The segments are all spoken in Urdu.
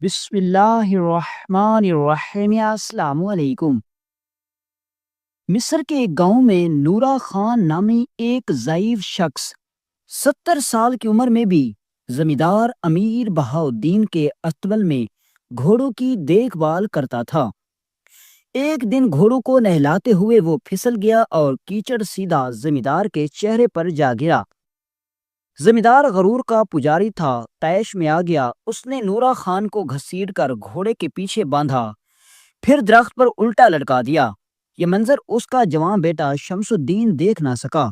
بسم اللہ الرحمن الرحیم۔ السلام علیکم۔ مصر کے ایک گاؤں میں نورا خان نامی ایک ضعیف شخص 70 سال کی عمر میں بھی زمیندار امیر بہاؤالدین کے اسطبل میں گھوڑوں کی دیکھ بھال کرتا تھا۔ ایک دن گھوڑوں کو نہلاتے ہوئے وہ پھسل گیا اور کیچڑ سیدھا زمیندار کے چہرے پر جا گرا۔ زمیندار غرور کا پجاری تھا، طیش میں آ گیا۔ اس نے نورا خان کو گھسیٹ کر گھوڑے کے پیچھے باندھا، پھر درخت پر الٹا لٹکا دیا۔ یہ منظر اس کا جوان بیٹا شمس الدین دیکھ نہ سکا۔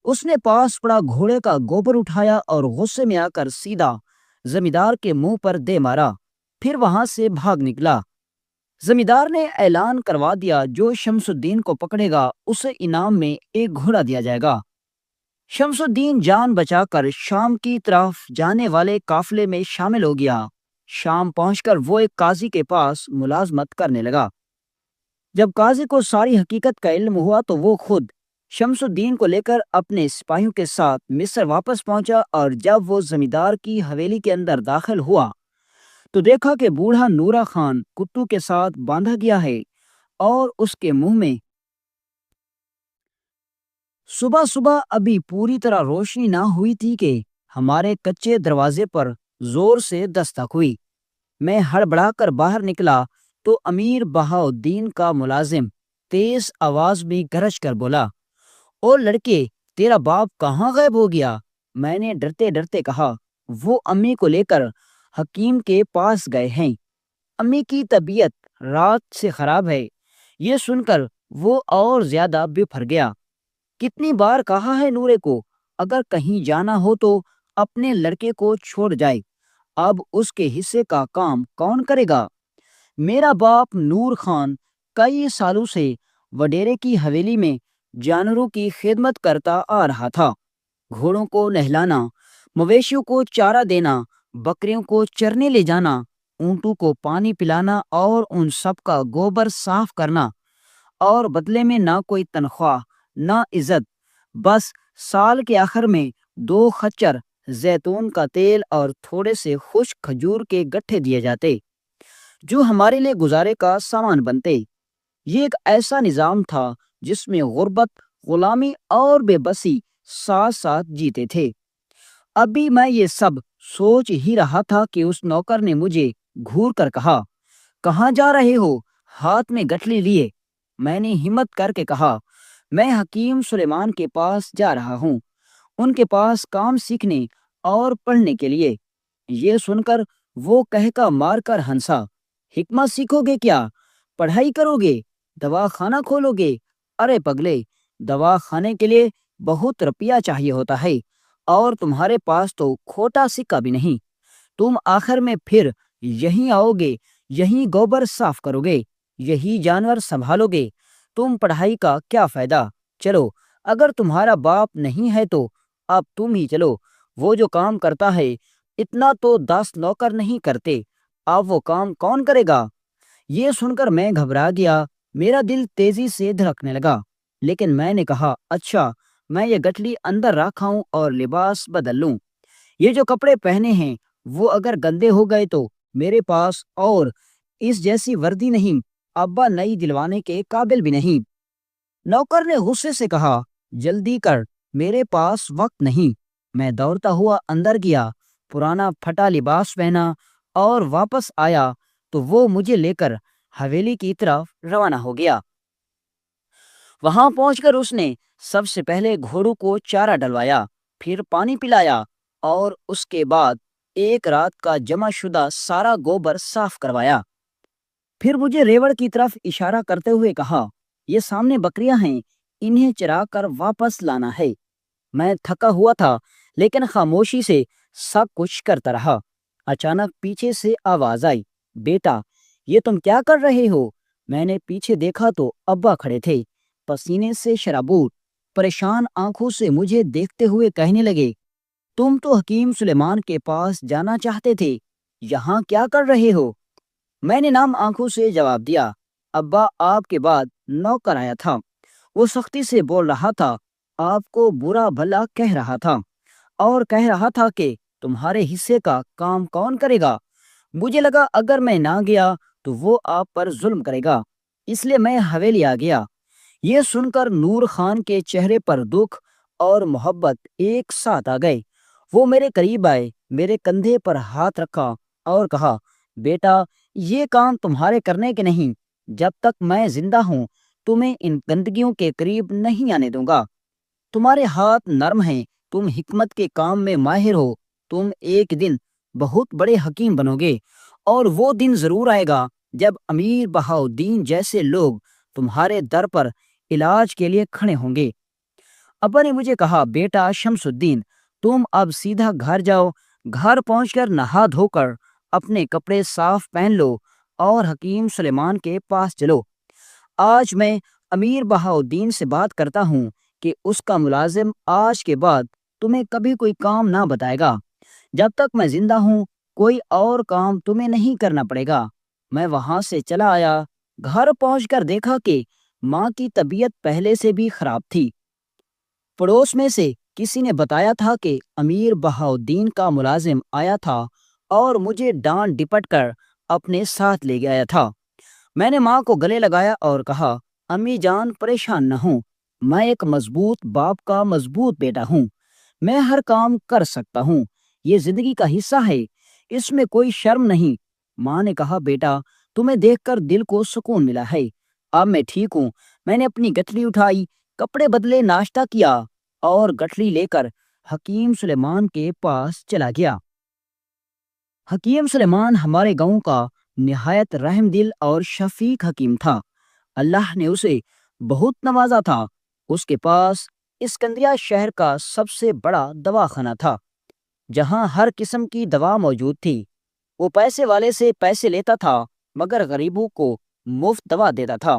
اس نے پاس پڑا گھوڑے کا گوبر اٹھایا اور غصے میں آ کر سیدھا زمیندار کے منہ پر دے مارا، پھر وہاں سے بھاگ نکلا۔ زمیندار نے اعلان کروا دیا، جو شمس الدین کو پکڑے گا اسے انعام میں ایک گھوڑا دیا جائے گا۔ شمس الدین جان بچا کر شام کی طرف جانے والے قافلے میں شامل ہو گیا۔ شام پہنچ کر وہ ایک قاضی کے پاس ملازمت کرنے لگا۔ جب قاضی کو ساری حقیقت کا علم ہوا تو وہ خود شمس الدین کو لے کر اپنے سپاہیوں کے ساتھ مصر واپس پہنچا، اور جب وہ زمیندار کی حویلی کے اندر داخل ہوا تو دیکھا کہ بوڑھا نورا خان کتوں کے ساتھ باندھا گیا ہے اور اس کے منہ میں صبح صبح ابھی پوری طرح روشنی نہ ہوئی تھی کہ ہمارے کچے دروازے پر زور سے دستک ہوئی۔ میں ہڑبڑا کر باہر نکلا تو امیر بہاؤالدین کا ملازم تیز آواز میں گرج کر بولا، او لڑکے، تیرا باپ کہاں غائب ہو گیا؟ میں نے ڈرتے ڈرتے کہا، وہ امی کو لے کر حکیم کے پاس گئے ہیں، امی کی طبیعت رات سے خراب ہے۔ یہ سن کر وہ اور زیادہ بفر گیا۔ کتنی بار کہا ہے نورے کو، اگر کہیں جانا ہو تو اپنے لڑکے کو چھوڑ جائے، اب اس کے حصے کا کام کون کرے گا؟ میرا باپ نور خان کئی سالوں سے وڈیرے کی حویلی میں جانوروں کی خدمت کرتا آ رہا تھا۔ گھوڑوں کو نہلانا، مویشیوں کو چارہ دینا، بکریوں کو چرنے لے جانا، اونٹوں کو پانی پلانا اور ان سب کا گوبر صاف کرنا، اور بدلے میں نہ کوئی تنخواہ نہ عزت، بس سال کے آخر میں 2 خچر زیتون کا تیل اور تھوڑے سے خشک کھجور کے گٹھے دیے جاتے، جو ہمارے لیے گزارے کا سامان بنتے۔ یہ ایک ایسا نظام تھا جس میں غربت، غلامی اور بے بسی ساتھ ساتھ جیتے تھے۔ ابھی میں یہ سب سوچ ہی رہا تھا کہ اس نوکر نے مجھے گھور کر کہا، کہاں جا رہے ہو؟ ہاتھ میں گٹھلی لیے۔ میں نے ہمت کر کے کہا، میں حکیم سلیمان کے پاس جا رہا ہوں، ان کے پاس کام سیکھنے اور پڑھنے کے لیے۔ یہ سن کر وہ کہکا مار کر ہنسا، حکمت سیکھو گے کیا؟ پڑھائی کرو گے؟ دوا خانہ کھولو گے؟ ارے پگلے، دوا خانے کے لیے بہت روپیہ چاہیے ہوتا ہے، اور تمہارے پاس تو کھوٹا سکہ بھی نہیں۔ تم آخر میں پھر یہیں آؤ گے، یہیں گوبر صاف کرو گے، یہی جانور سنبھالو گے، تم پڑھائی کا کیا فائدہ؟ چلو، اگر تمہارا باپ نہیں ہے تو اب تم ہی چلو، وہ جو کام کرتا ہے اتنا تو 10 نوکر نہیں کرتے، اب وہ کام کون کرے گا؟ یہ سن کر میں گھبرا گیا، میرا دل تیزی سے دھڑکنے لگا، لیکن میں نے کہا، اچھا، میں یہ گٹھلی اندر رکھاؤں اور لباس بدل لوں۔ یہ جو کپڑے پہنے ہیں وہ اگر گندے ہو گئے تو میرے پاس اور اس جیسی وردی نہیں، ابا نئی دلوانے کے قابل بھی نہیں۔ نوکر نے غصے سے کہا، جلدی کر، میرے پاس وقت نہیں۔ میں دوڑتا ہوا اندر گیا، پرانا پھٹا لباس پہنا اور واپس آیا تو وہ مجھے لے کر حویلی کی طرف روانہ ہو گیا۔ وہاں پہنچ کر اس نے سب سے پہلے گھوڑوں کو چارہ ڈلوایا، پھر پانی پلایا، اور اس کے بعد ایک رات کا جمع شدہ سارا گوبر صاف کروایا۔ پھر مجھے ریوڑ کی طرف اشارہ کرتے ہوئے کہا، یہ سامنے بکریاں ہیں، انہیں چرا کر واپس لانا ہے۔ میں تھکا ہوا تھا لیکن خاموشی سے سب کچھ کرتا رہا۔ اچانک پیچھے سے آواز آئی، بیٹا، یہ تم کیا کر رہے ہو؟ میں نے پیچھے دیکھا تو ابا کھڑے تھے، پسینے سے شرابور، پریشان آنکھوں سے مجھے دیکھتے ہوئے کہنے لگے، تم تو حکیم سلیمان کے پاس جانا چاہتے تھے، یہاں کیا کر رہے ہو؟ میں نے نام آنکھوں سے جواب دیا، ابا، آپ کے بعد نوکر آیا تھا، وہ سختی سے بول رہا تھا، آپ کو برا بھلا کہہ رہا تھا، اور کہہ رہا تھا کہ تمہارے حصے کا کام کون کرے گا؟ مجھے لگا اگر میں نہ گیا تو وہ آپ پر ظلم کرے گا، اس لیے میں حویلی آ گیا۔ یہ سن کر نور خان کے چہرے پر دکھ اور محبت ایک ساتھ آ گئے۔ وہ میرے قریب آئے، میرے کندھے پر ہاتھ رکھا اور کہا، بیٹا، یہ کام تمہارے کرنے کے نہیں، جب تک میں زندہ ہوں تمہیں ان گندگیوں کے قریب نہیں آنے دوں گا۔ تمہارے ہاتھ نرم ہیں، تم حکمت کے کام میں ماہر ہو، تم ایک دن بہت بڑے حکیم بنو گے، اور وہ دن ضرور آئے گا جب امیر بہاؤدین جیسے لوگ تمہارے در پر علاج کے لیے کھڑے ہوں گے۔ ابا نے مجھے کہا، بیٹا شمس الدین، تم اب سیدھا گھر جاؤ، گھر پہنچ کر نہا دھو کر اپنے کپڑے صاف پہن لو اور حکیم سلیمان کے پاس چلو۔ آج میں امیر بہاؤدین سے بات کرتا ہوں کہ اس کا ملازم آج کے بعد تمہیں کبھی کوئی کام نہ بتائے گا۔ جب تک میں زندہ ہوں کوئی اور کام تمہیں نہیں کرنا پڑے گا۔ میں وہاں سے چلا آیا، گھر پہنچ کر دیکھا کہ ماں کی طبیعت پہلے سے بھی خراب تھی۔ پڑوس میں سے کسی نے بتایا تھا کہ امیر بہاؤدین کا ملازم آیا تھا اور مجھے ڈانٹ ڈپٹ کر اپنے ساتھ لے گیا تھا۔ میں نے ماں کو گلے لگایا اور کہا، امی جان پریشان نہ ہوں، میں ایک مضبوط باپ کا مضبوط بیٹا ہوں، میں ہر کام کر سکتا ہوں، یہ زندگی کا حصہ ہے، اس میں کوئی شرم نہیں۔ ماں نے کہا، بیٹا تمہیں دیکھ کر دل کو سکون ملا ہے، اب میں ٹھیک ہوں۔ میں نے اپنی گٹھلی اٹھائی، کپڑے بدلے، ناشتہ کیا اور گٹھلی لے کر حکیم سلیمان کے پاس چلا گیا۔ حکیم سلیمان ہمارے گاؤں کا نہایت رحم دل اور شفیق حکیم تھا۔ اللہ نے اسے بہت نوازا تھا۔ اس کے پاس اسکندریہ شہر کا سب سے بڑا دواخانہ تھا، جہاں ہر قسم کی دوا موجود تھی۔ وہ پیسے والے سے پیسے لیتا تھا مگر غریبوں کو مفت دوا دیتا تھا۔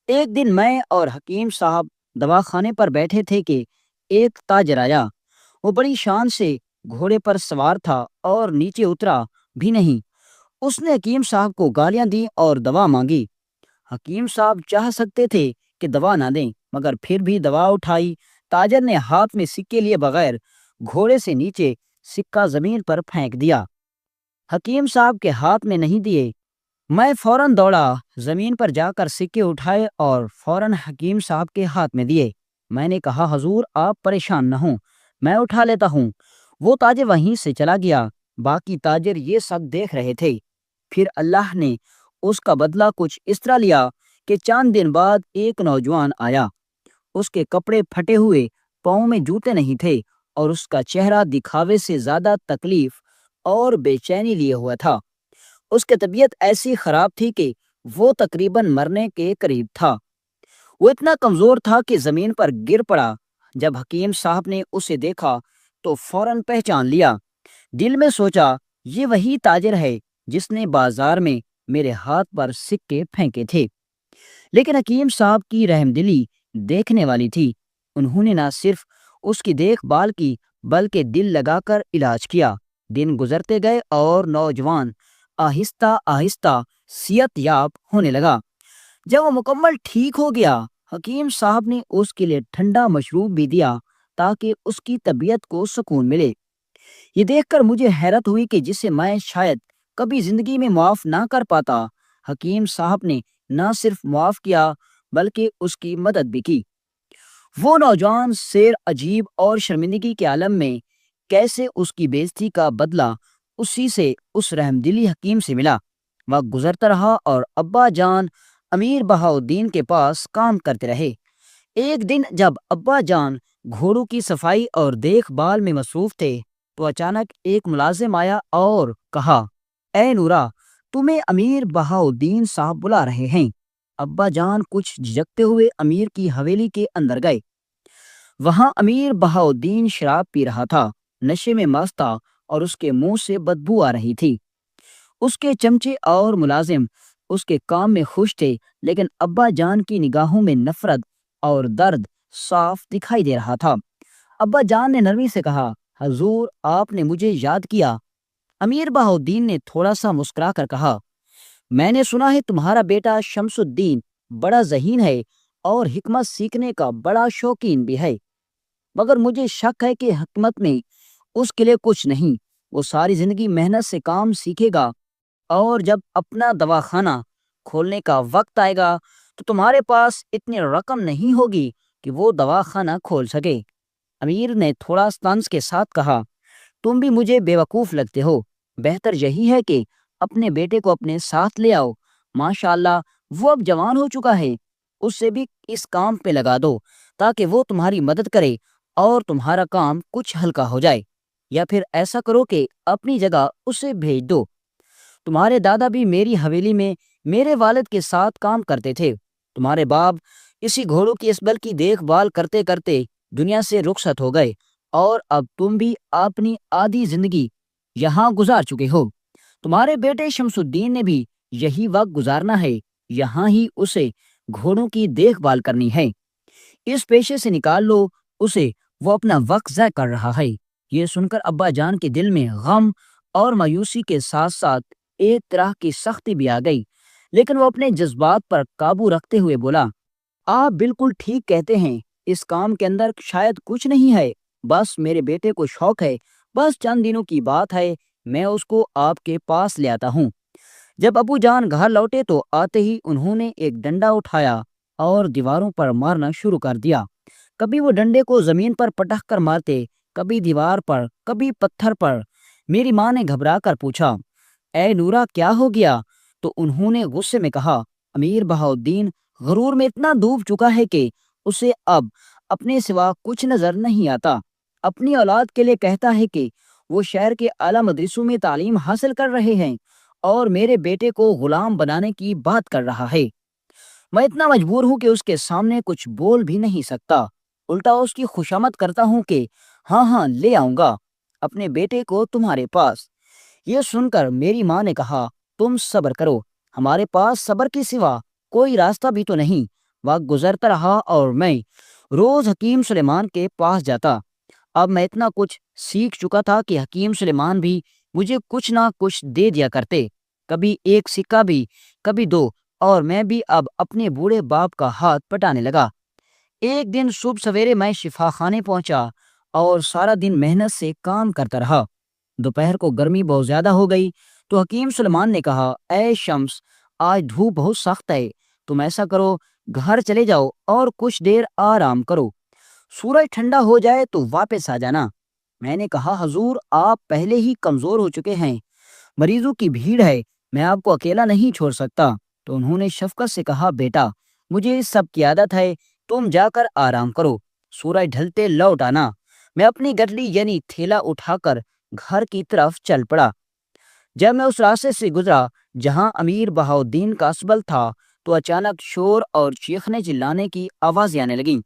ایک دن میں اور حکیم صاحب دواخانے پر بیٹھے تھے کہ ایک تاجر آیا۔ وہ بڑی شان سے گھوڑے پر سوار تھا اور نیچے اترا بھی نہیں۔ اس نے حکیم صاحب کو گالیاں دی اور دوا مانگی۔ حکیم صاحب چاہ سکتے تھے کہ دوا نہ دیں، مگر پھر بھی دوا اٹھائی۔ تاجر نے ہاتھ میں سکے لیے بغیر گھوڑے سے نیچے سکہ زمین پر پھینک دیا۔ حکیم صاحب کے ہاتھ میں نہیں دیے۔ میں فوراً دوڑا، زمین پر جا کر سکے اٹھائے اور فوراً حکیم صاحب کے ہاتھ میں دیے۔ میں نے کہا، حضور آپ پریشان نہ ہوں، میں اٹھا لیتا ہوں۔ وہ تاجر وہیں سے چلا گیا۔ باقی تاجر یہ سب دیکھ رہے تھے۔ پھر اللہ نے اس کا بدلہ کچھ اس طرح لیا کہ چند دن بعد ایک نوجوان آیا۔ اس کے کپڑے پھٹے ہوئے، پاؤں میں جوتے نہیں تھے اور اس کا چہرہ دکھاوے سے زیادہ تکلیف اور بے چینی لیے ہوا تھا۔ اس کی طبیعت ایسی خراب تھی کہ وہ تقریباً مرنے کے قریب تھا۔ وہ اتنا کمزور تھا کہ زمین پر گر پڑا۔ جب حکیم صاحب نے اسے دیکھا تو فوراً پہچان لیا۔ دل میں سوچا، یہ وہی تاجر ہے جس نے بازار میں میرے ہاتھ پر سکے پھینکے تھے۔ لیکن حکیم صاحب کی رحم دلی دیکھنے والی تھی۔ انہوں نے نہ صرف اس کی دیکھ بھال کی بلکہ دل لگا کر علاج کیا۔ دن گزرتے گئے اور نوجوان آہستہ آہستہ صحت یاب ہونے لگا۔ جب وہ مکمل ٹھیک ہو گیا، حکیم صاحب نے اس کے لیے ٹھنڈا مشروب بھی دیا تاکہ اس کی طبیعت کو سکون ملے۔ یہ دیکھ کر مجھے حیرت ہوئی کہ جسے میں شاید کبھی زندگی میں معاف نہ کر پاتا، حکیم صاحب نے نہ صرف معاف کیا بلکہ اس کی مدد بھی کی۔ وہ نوجوان سیر عجیب اور شرمندگی کے عالم میں کیسے اس کی بے عزتی کا بدلہ اسی سے اس رحم دلی حکیم سے ملا۔ وقت گزرتا رہا اور ابا جان امیر بہاؤدین کے پاس کام کرتے رہے۔ ایک دن جب ابا جان گھوڑوں کی صفائی اور دیکھ بھال میں مصروف تھے تو اچانک ایک ملازم آیا اور کہا، اے نورا، تمہیں امیر بہاؤدین صاحب بلا رہے ہیں۔ ابا جان کچھ جھجکتے ہوئے امیر کی حویلی کے اندر گئے۔ وہاں امیر بہاؤدین شراب پی رہا تھا، نشے میں مست تھا اور اس کے منہ سے بدبو آ رہی تھی۔ اس کے چمچے اور ملازم اس کے کام میں خوش تھے، لیکن ابا جان کی نگاہوں میں نفرت اور درد صاف دکھائی دے رہا تھا۔ ابا جان نے نرمی سے کہا، حضور آپ نے مجھے یاد کیا۔ امیر بہاؤدین نے تھوڑا سا مسکرا کر کہا، میں نے سنا ہے تمہارا بیٹا شمس الدین بڑا ذہین ہے اور حکمت سیکھنے کا بڑا شوقین بھی ہے، مگر مجھے شک ہے کہ حکمت میں اس کے لیے کچھ نہیں۔ وہ ساری زندگی محنت سے کام سیکھے گا اور جب اپنا دواخانہ کھولنے کا وقت آئے گا تو تمہارے پاس اتنی رقم نہیں ہوگی کہ وہ دواخانہ کھول سکے۔ امیر نے تھوڑا طنز کے ساتھ کہا، تم بھی مجھے بیوقوف لگتے ہو، بہتر یہی ہے کہ اپنے بیٹے کو اپنے ساتھ لے آؤ، ماشاء اللہ وہ اب جوان ہو چکا ہے، اس سے بھی اس کام پہ لگا دو تاکہ وہ تمہاری مدد کرے اور تمہارا کام کچھ ہلکا ہو جائے، یا پھر ایسا کرو کہ اپنی جگہ اسے بھیج دو۔ تمہارے دادا بھی میری حویلی میں میرے والد کے ساتھ کام کرتے تھے، تمہارے باپ اسی گھوڑوں کی اسبل کی دیکھ بھال کرتے کرتے دنیا سے رخصت ہو گئے، اور اب تم بھی اپنی آدھی زندگی یہاں گزار چکے ہو۔ تمہارے بیٹے شمس الدین نے بھی یہی وقت گزارنا ہے، یہاں ہی اسے گھوڑوں کی دیکھ بھال کرنی ہے، اس پیشے سے نکال لو اسے، وہ اپنا وقت ضائع کر رہا ہے۔ یہ سن کر ابا جان کے دل میں غم اور مایوسی کے ساتھ ساتھ ایک طرح کی سختی بھی آ گئی، لیکن وہ اپنے جذبات پر قابو رکھتے ہوئے بولا، آپ بالکل ٹھیک کہتے ہیں، اس کام کے اندر شاید کچھ نہیں ہے، بس میرے بیٹے کو شوق ہے، بس چند دنوں کی بات ہے، میں اس کو آپ کے پاس لے آتا ہوں۔ جب ابو جان گھر لوٹے تو آتے ہی انہوں نے ایک ڈنڈا اٹھایا اور دیواروں پر مارنا شروع کر دیا۔ کبھی وہ ڈنڈے کو زمین پر پٹک کر مارتے، کبھی دیوار پر، کبھی پتھر پر۔ میری ماں نے گھبرا کر پوچھا، اے نورا کیا ہو گیا؟ تو انہوں نے غصے میں کہا، امیر بہاؤالدین غرور میں اتنا ڈوب چکا ہے کہ اسے اب اپنے سوا کچھ نظر نہیں آتا، اپنی اولاد کے لیے کہتا ہے کہ وہ شہر کے اعلیٰ مدرسوں میں تعلیم حاصل کر رہے ہیں اور میرے بیٹے کو غلام بنانے کی بات کر رہا ہے۔ میں اتنا مجبور ہوں کہ اس کے سامنے کچھ بول بھی نہیں سکتا، الٹا اس کی خوشامد کرتا ہوں کہ ہاں ہاں لے آؤں گا اپنے بیٹے کو تمہارے پاس۔ یہ سن کر میری ماں نے کہا، تم صبر کرو، ہمارے پاس صبر کے سوا کوئی راستہ بھی تو نہیں۔ وقت گزرتا رہا اور میں روز حکیم سلیمان کے پاس جاتا۔ اب میں اتنا کچھ سیکھ چکا تھا کہ حکیم سلیمان بھی مجھے کچھ نہ کچھ دے دیا کرتے، کبھی ایک سکہ بھی، کبھی دو، اور میں بھی اب اپنے بوڑھے باپ کا ہاتھ پٹانے لگا۔ ایک دن صبح سویرے میں شفا خانے پہنچا اور سارا دن محنت سے کام کرتا رہا۔ دوپہر کو گرمی بہت زیادہ ہو گئی تو حکیم سلیمان نے کہا، اے شمس آج دھوپ بہت سخت ہے، تم ایسا کرو گھر چلے جاؤ اور کچھ دیر آرام کرو، سورج ٹھنڈا ہو جائے تو واپس آ جانا۔ میں نے کہا، حضور آپ پہلے ہی کمزور ہو چکے ہیں، مریضوں کی بھیڑ ہے، میں آپ کو اکیلا نہیں چھوڑ سکتا۔ تو انہوں نے شفقت سے کہا، بیٹا مجھے اس سب کی عادت ہے، تم جا کر آرام کرو، سورج ڈھلتے لوٹ آنا۔ میں اپنی گٹلی یعنی تھیلا اٹھا کر گھر کی طرف چل پڑا۔ جب میں اس راستے سے گزرا جہاں امیر بہاؤالدین کا اسبل تھا تو اچانک شور اور چیخنے چلانے کی آوازیں آنے لگیں۔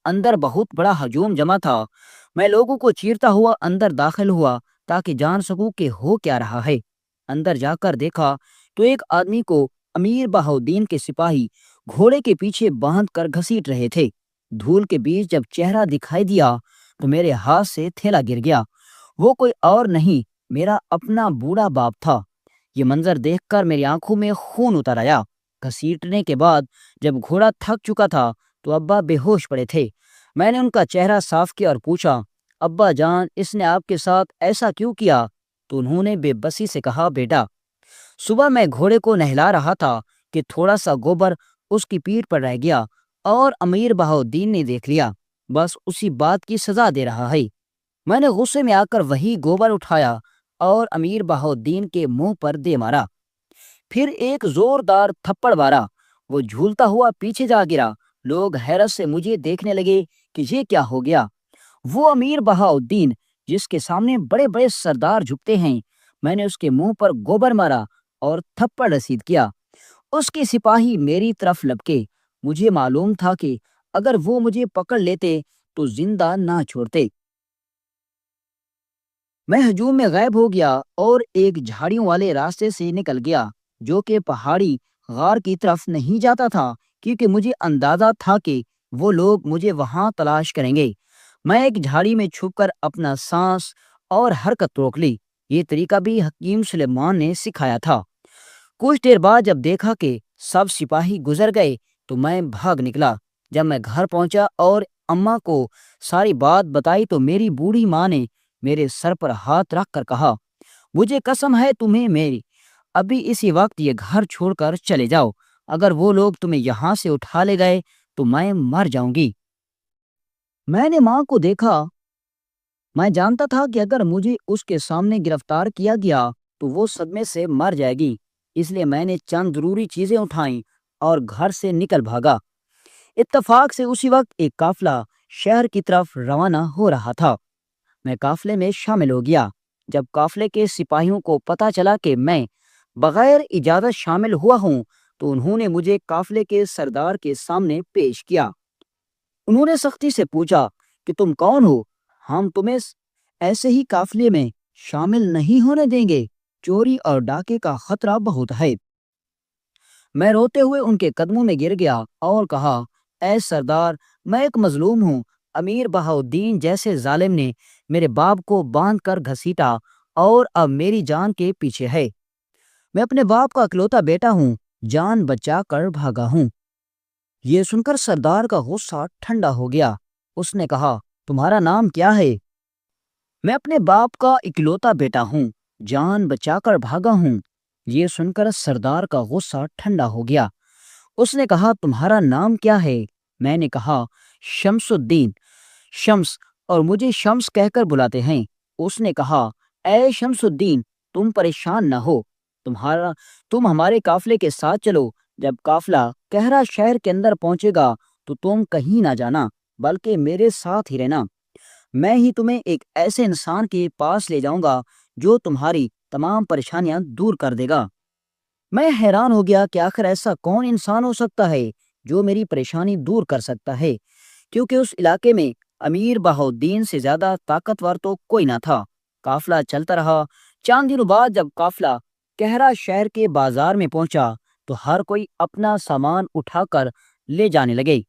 اندر بہت بڑا ہجوم جمع تھا۔ میں لوگوں کو چیرتا ہوا اندر داخل ہوا تاکہ جان سکوں کہ ہو کیا رہا ہے۔ اندر جا کر دیکھا تو ایک آدمی کو امیر بہاؤالدین کے سپاہی گھوڑے کے پیچھے باندھ کر گھسیٹ رہے تھے۔ دھول کے بیچ جب چہرہ دکھائی دیا تو میرے ہاتھ سے تھیلا گر گیا۔ وہ کوئی اور نہیں، میرا اپنا بوڑھا باپ تھا۔ یہ منظر دیکھ کر میری آنکھوں میں خون اتر آیا۔ گھسیٹنے کے بعد جب گھوڑا تھک چکا تھا تو ابا بے ہوش پڑے تھے۔ میں نے ان کا چہرہ صاف کیا اور پوچھا، ابا جان اس نے آپ کے ساتھ ایسا کیوں کیا؟ تو انہوں نے بے بسی سے کہا، بیٹا صبح میں گھوڑے کو نہلا رہا تھا کہ تھوڑا سا گوبر اس کی پیٹھ پر رہ گیا اور امیر بہاؤالدین نے دیکھ لیا، بس اسی بات کی سزا دے رہا ہے۔ میں نے غصے میں آ کر وہی گوبر اٹھایا اور امیر بہاؤالدین کے منہ پر دے مارا، پھر ایک زوردار تھپڑ مارا۔ وہ جھولتا ہوا پیچھے جا گرا۔ لوگ حیرت سے مجھے دیکھنے لگے کہ یہ کیا ہو گیا۔ وہ امیر بہاؤالدین جس کے سامنے بڑے بڑے سردار جھکتے ہیں، میں نے اس کے منہ پر گوبر مارا اور تھپڑ رسید کیا۔ اس کے سپاہی میری طرف لپکے۔ مجھے معلوم تھا کہ اگر وہ مجھے پکڑ لیتے تو زندہ نہ چھوڑتے۔ میں ہجوم میں غائب ہو گیا اور ایک جھاڑیوں والے راستے سے نکل گیا جو کہ پہاڑی غار کی طرف نہیں جاتا تھا، کیونکہ مجھے اندازہ تھا کہ وہ لوگ مجھے وہاں تلاش کریں گے۔ میں ایک جھاڑی میں چھپ کر اپنا سانس اور حرکت روک لی۔ یہ طریقہ بھی حکیم سلیمان نے سکھایا تھا۔ کچھ دیر بعد جب دیکھا کہ سب سپاہی گزر گئے تو میں بھاگ نکلا۔ جب میں گھر پہنچا اور اماں کو ساری بات بتائی تو میری بوڑھی ماں نے میرے سر پر ہاتھ رکھ کر کہا، مجھے قسم ہے تمہیں میری ابھی اسی وقت یہ گھر چھوڑ کر چلے جاؤ، اگر وہ لوگ تمہیں یہاں سے اٹھا لے گئے تو میں مر جاؤں گی۔ میں نے ماں کو دیکھا۔ میں جانتا تھا کہ اگر مجھے اس کے سامنے گرفتار کیا گیا تو وہ صدمے سے مر جائے گی، اس لیے میں نے چند ضروری چیزیں اٹھائیں اور گھر سے نکل بھاگا۔ اتفاق سے اسی وقت ایک قافلہ شہر کی طرف روانہ ہو رہا تھا۔ میں قافلے میں شامل ہو گیا۔ جب قافلے کے سپاہیوں کو پتہ چلا کہ میں بغیر اجازت شامل ہوا ہوں تو انہوں نے مجھے قافلے کے سردار کے سامنے پیش کیا۔ انہوں نے سختی سے پوچھا کہ تم کون ہو؟ ہم تمہیں ایسے ہی قافلے میں شامل نہیں ہونے دیں گے، چوری اور ڈاکے کا خطرہ بہت ہے۔ میں روتے ہوئے ان کے قدموں میں گر گیا اور کہا، اے سردار، میں ایک مظلوم ہوں۔ امیر بہاؤدین جیسے ظالم نے میرے باپ کو باندھ کر گھسیٹا اور اب میری جان کے پیچھے ہے۔ میں اپنے باپ کا اکلوتا بیٹا ہوں، جان بچا کر بھاگا ہوں۔ یہ سن کر سردار کا غصہ ٹھنڈا ہو گیا۔ اس نے کہا، تمہارا نام کیا ہے؟ میں اپنے باپ کا اکلوتا بیٹا ہوں، جان بچا کر بھاگا ہوں۔ یہ سن کر سردار کا غصہ ٹھنڈا ہو گیا۔ اس نے کہا، تمہارا نام کیا ہے؟ میں نے کہا، شمس الدین، شمس، اور مجھے شمس کہہ کر بلاتے ہیں۔ اس نے کہا، اے شمس الدین، تم پریشان نہ ہو، تم ہمارے قافلے کے ساتھ چلو۔ جب قافلہ کہرا شہر کے اندر پہنچے گا تو تم کہیں نہ جانا، بلکہ میرے ساتھ ہی رہنا۔ میں ہی تمہیں ایک ایسے انسان کے پاس لے جاؤں گا جو تمہاری تمام پریشانیاں دور کر دے گا۔ میں حیران ہو گیا کہ آخر ایسا کون انسان ہو سکتا ہے جو میری پریشانی دور کر سکتا ہے، کیونکہ اس علاقے میں امیر بہاؤدین سے زیادہ طاقتور تو کوئی نہ تھا۔ قافلہ چلتا رہا۔ چند دنوں بعد جب قافلہ کہرا شہر کے بازار میں پہنچا تو ہر کوئی اپنا سامان اٹھا کر لے جانے لگے۔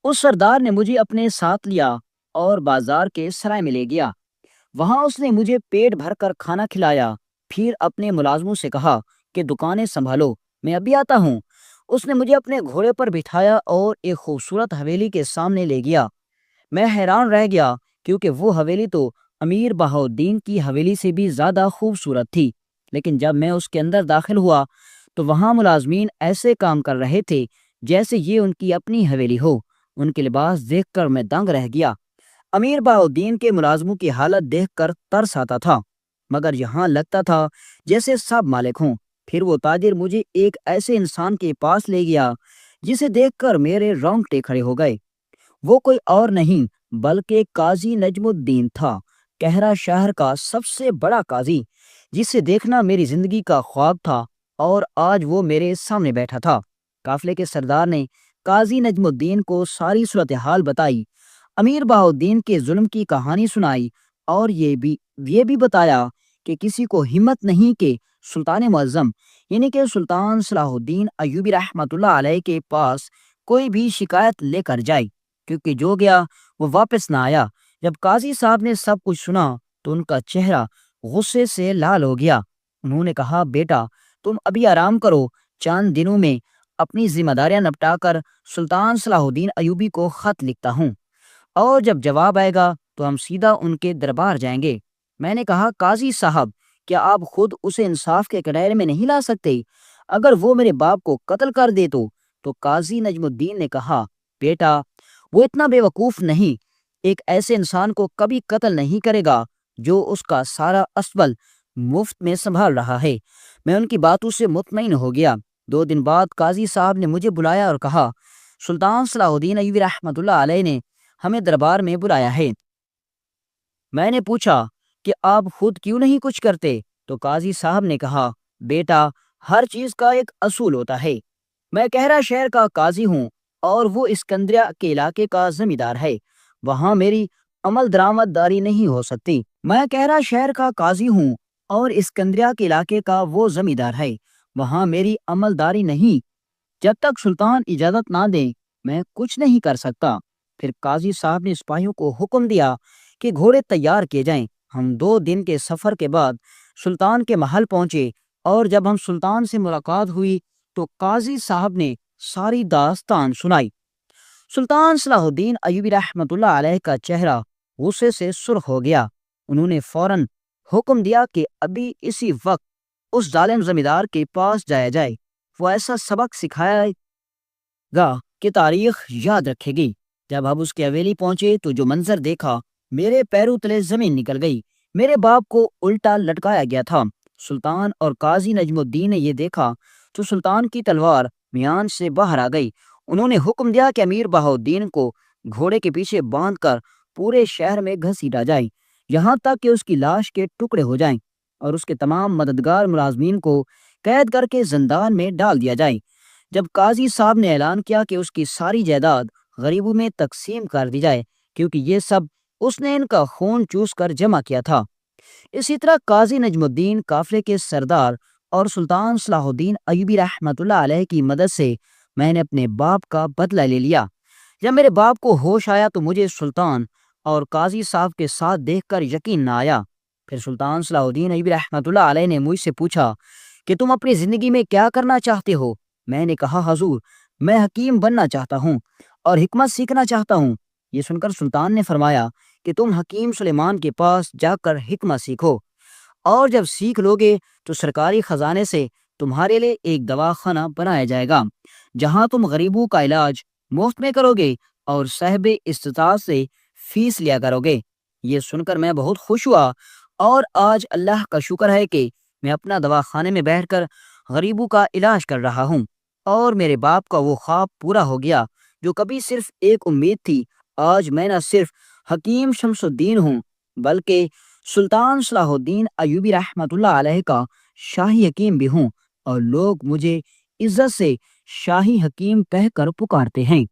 اس سردار نے مجھے اپنے ساتھ لیا اور بازار کے سرائے میں لے گیا۔ وہاں اس نے مجھے پیٹ بھر کر کھانا کھلایا، پھر اپنے ملازموں سے کہا کہ دکانیں سنبھالو، میں ابھی آتا ہوں۔ اس نے مجھے اپنے گھوڑے پر بٹھایا اور ایک خوبصورت حویلی کے سامنے لے گیا۔ میں حیران رہ گیا کیونکہ وہ حویلی تو امیر بہاؤدین کی حویلی سے بھی زیادہ خوبصورت تھی، لیکن جب میں اس کے اندر داخل ہوا تو وہاں ملازمین ایسے کام کر رہے تھے جیسے یہ ان کی اپنی حویلی ہو۔ ان کے لباس دیکھ کر میں دنگ رہ گیا۔ امیر بہاؤدین کے ملازموں کی حالت دیکھ کر ترس آتا تھا، مگر یہاں لگتا تھا جیسے سب مالک ہوں۔ پھر وہ تاجر مجھے ایک ایسے انسان کے پاس لے گیا جسے دیکھ کر میرے رونگٹے کھڑے ہو گئے۔ وہ کوئی اور نہیں بلکہ قاضی نجم الدین تھا، کہرا شہر کا سب سے بڑا قاضی، جسے دیکھنا میری زندگی کا خواب تھا، اور آج وہ میرے سامنے بیٹھا تھا۔ قافلے کے سردار نے قاضی نجم الدین کو ساری صورتحال بتائی، امیر بہاؤدین کے ظلم کی کہانی سنائی، اور یہ بھی بتایا کہ کسی کو ہمت نہیں کہ سلطان معظم یعنی کہ سلطان صلاح الدین ایوبی رحمۃ اللہ علیہ کے پاس کوئی بھی شکایت لے کر جائے، کیونکہ جو گیا وہ واپس نہ آیا۔ جب قاضی صاحب نے سب کچھ سنا تو ان کا چہرہ غصے سے لال ہو گیا۔ انہوں نے کہا، بیٹا تم ابھی آرام کرو، چند دنوں میں اپنی ذمہ داریاں نپٹا کر سلطان صلاح الدین ایوبی کو خط لکھتا ہوں، اور جب جواب آئے گا تو ہم سیدھا ان کے دربار جائیں گے۔ میں نے کہا، قاضی صاحب کیا آپ خود اسے انصاف کے کنارے میں نہیں لا سکتے؟ اگر وہ میرے باپ کو قتل کر دے تو قاضی نجم الدین نے کہا، بیٹا وہ اتنا بے وقوف نہیں، ایک ایسے انسان کو کبھی قتل نہیں کرے گا جو اس کا سارا اسبل مفت میں سنبھال رہا ہے۔ میں ان کی باتوں سے مطمئن ہو گیا۔ 2 دن بعد قاضی صاحب نے مجھے بلایا اور کہا، سلطان صلاح الدین ایوبی رحمۃ اللہ علیہ نے ہمیں دربار میں بلایا ہے۔ میں نے پوچھا کہ آپ خود کیوں نہیں کچھ کرتے؟ تو قاضی صاحب نے کہا، بیٹا ہر چیز کا ایک اصول ہوتا ہے۔ میں کہرا شہر کا قاضی ہوں اور وہ اسکندریہ کے علاقے کا زمیندار ہے، وہاں میری عمل درآمد داری نہیں ہو سکتی۔ میں کہرا شہر کا قاضی ہوں اور اسکندریہ کے علاقے کا وہ زمیندار ہے، وہاں میری عمل داری نہیں۔ جب تک سلطان اجازت نہ دیں میں کچھ نہیں کر سکتا۔ پھر قاضی صاحب نے سپاہیوں کو حکم دیا کہ گھوڑے تیار کیے جائیں۔ ہم 2 دن کے سفر کے بعد سلطان کے محل پہنچے، اور جب ہم سلطان سے ملاقات ہوئی تو قاضی صاحب نے ساری داستان سنائی۔ سلطان صلاح الدین ایوبی رحمۃ اللہ علیہ کا چہرہ غصے سے سرخ ہو گیا۔ انہوں نے فوراً حکم دیا کہ ابھی اسی وقت اس ظالم زمیندار کے پاس جایا جائے، وہ ایسا سبق سکھائے گا کہ تاریخ یاد رکھے گی۔ جب ہم اس کی حویلی پہنچے تو جو منظر دیکھا، میرے پیروں تلے زمین نکل گئی۔ میرے باپ کو الٹا لٹکایا گیا تھا۔ سلطان اور قاضی نجم الدین نے یہ دیکھا تو سلطان کی تلوار میان سے باہر آ گئی۔ انہوں نے حکم دیا کہ امیر بہاؤالدین کو گھوڑے کے پیچھے باندھ کر پورے شہر میں گھسیٹا جائے، یہاں تک کہ اس کی لاش کے ٹکڑے ہو جائیں، اور اس کے تمام مددگار ملازمین کو قید کر کے زندان میں ڈال دیا جائے۔ جب قاضی صاحب نے اعلان کیا کہ اس کی ساری جائیداد غریبوں میں تقسیم کر دی جائے، کیونکہ یہ سب اس نے ان کا خون چوس کر جمع کیا تھا، اسی طرح قاضی نجم الدین قافلے کے سردار اور سلطان صلاح الدین ایوبی رحمۃ اللہ علیہ کی مدد سے میں نے اپنے باپ کا بدلہ لے لیا۔ جب میرے باپ کو ہوش آیا تو مجھے سلطان اور قاضی صاحب کے ساتھ دیکھ کر یقین نہ آیا۔ پھر سلطان صلاح الدین ایوبی رحمۃ اللہ علیہ نے مجھ سے پوچھا کہ تم اپنی زندگی میں کیا کرنا چاہتے ہو؟ میں نے کہا، حضور، میں حکیم بننا چاہتا ہوں اور حکمت سیکھنا چاہتا ہوں۔ یہ سن کر سلطان نے فرمایا کہ تم حکیم سلیمان کے پاس جا کر حکمت سیکھو، اور جب سیکھ لوگے تو سرکاری خزانے سے تمہارے لیے ایک دواخانہ بنایا جائے گا، جہاں تم غریبوں کا علاج مفت میں کرو گے اور صاحب استطاعت سے فیس لیا کرو گے۔ یہ سن کر میں بہت خوش ہوا، اور آج اللہ کا شکر ہے کہ میں اپنا دواخانے میں بیٹھ کر غریبوں کا علاج کر رہا ہوں، اور میرے باپ کا وہ خواب پورا ہو گیا جو کبھی صرف ایک امید تھی۔ آج میں نہ صرف حکیم شمس الدین ہوں بلکہ سلطان صلاح الدین ایوبی رحمۃ اللہ علیہ کا شاہی حکیم بھی ہوں، اور لوگ مجھے عزت سے شاہی حکیم کہہ کر پکارتے ہیں۔